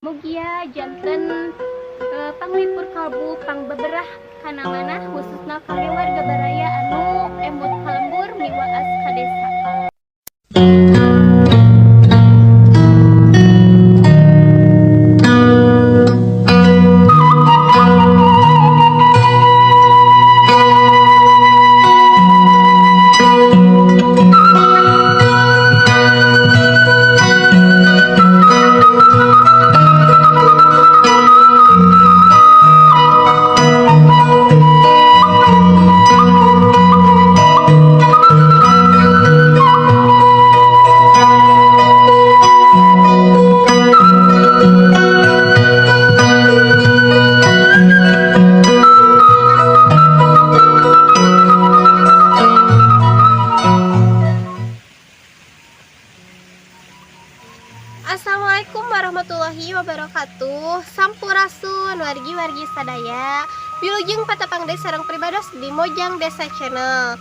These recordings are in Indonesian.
Mugia janten panglipur kalbu pang beberah kana manah khususna kangge warga baraya anu emut kalembur miwaas ka desa. Assalamualaikum warahmatullahi wabarakatuh. Sampurasun wargi-wargi sadaya wilujeng patapang desa sareng pribados di Mojang Desa Channel.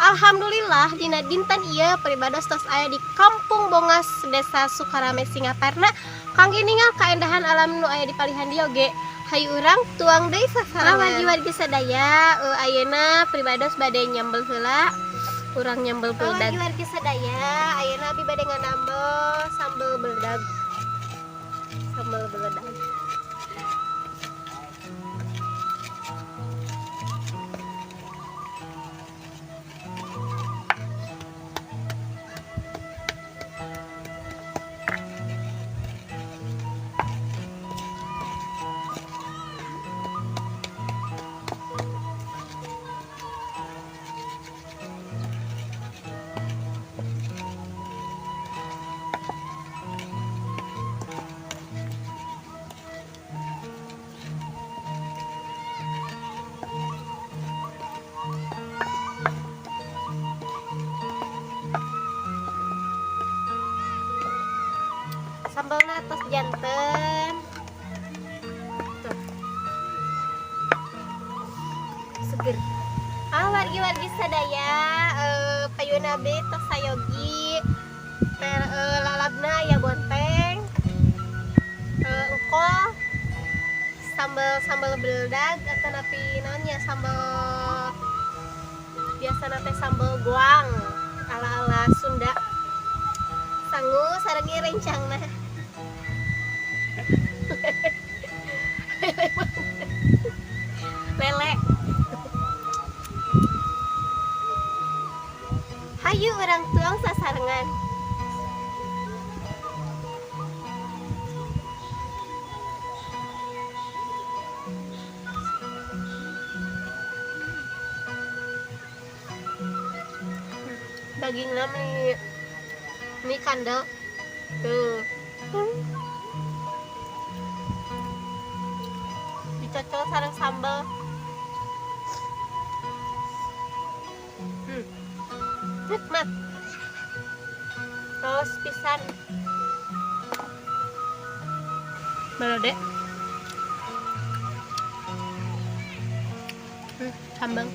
Alhamdulillah dina dinten ieu pribados tos aya di Kampung Bongas Desa Sukarame Singaparna kangge ningal kaendahan alam nu aya di palihan dieu ge. Hayu urang tuang deui sasarangan. Wargi-wargi sadaya ayeuna pribados bade nyambel heula. Urang nyambel beledag. Wargi sadaya ayeuna abi bade nganambel sambel beledag. Sambal beledag. Sambalna tos janten tuh seger. Wargi-wargi sadaya payuna be tos sayogi lalabna ya bonteng engkol sambal beledag atau napi naonnya sambal biasa nate sambal goang ala-ala Sunda sangu sarangi rencangna lele. Hayu orang tuang sasarengan. Dagingna mie kandel tuh dicocol sareng sambal. Nikmat terus pisan balade sambal.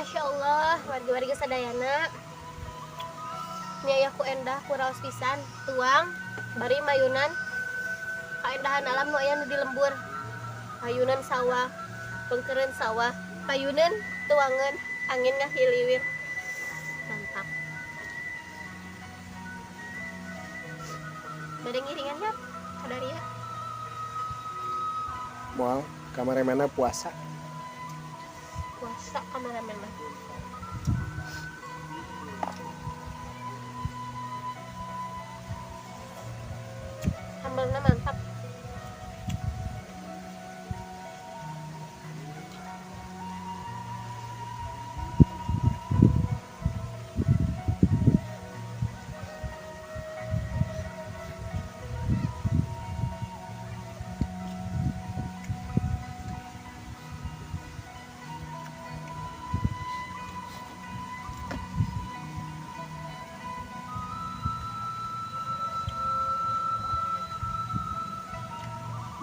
Masya Allah, warga-warga sadayana niayaku endah kuraos pisan tuang bari mayunan kaendahan alam nu aya nu di lembur payunan sawah pengkeren sawah payunan tuangan angin ngahiliwir mantap bade ngiringan ya kadaria Moal kamaremana puasa. puasa kameramen mah sambalna mantap.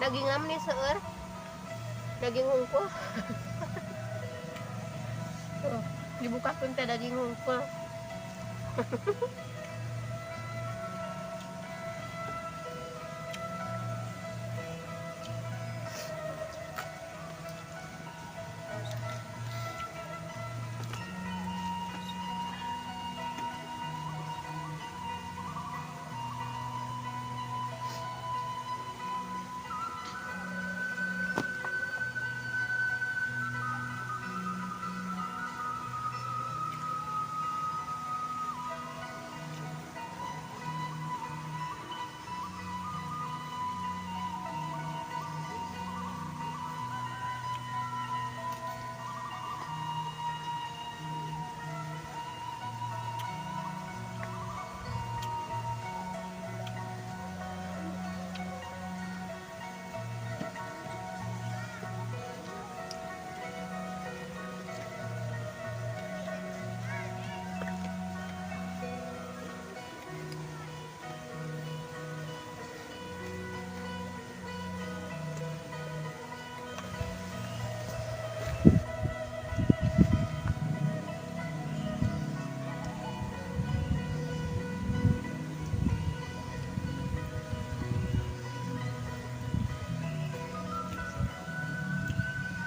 Daging am nih seueur daging hungkul tuh dibuka pun teh daging hungkul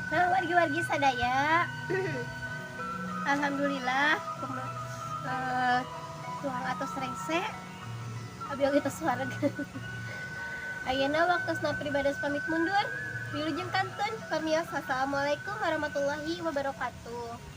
nah wargi-wargi sadaya alhamdulillah tuang atos rengse abis itu suara ayeuna waktosna pribadas pamit mundur wilujeng kantun pamios assalamualaikum warahmatullahi wabarakatuh.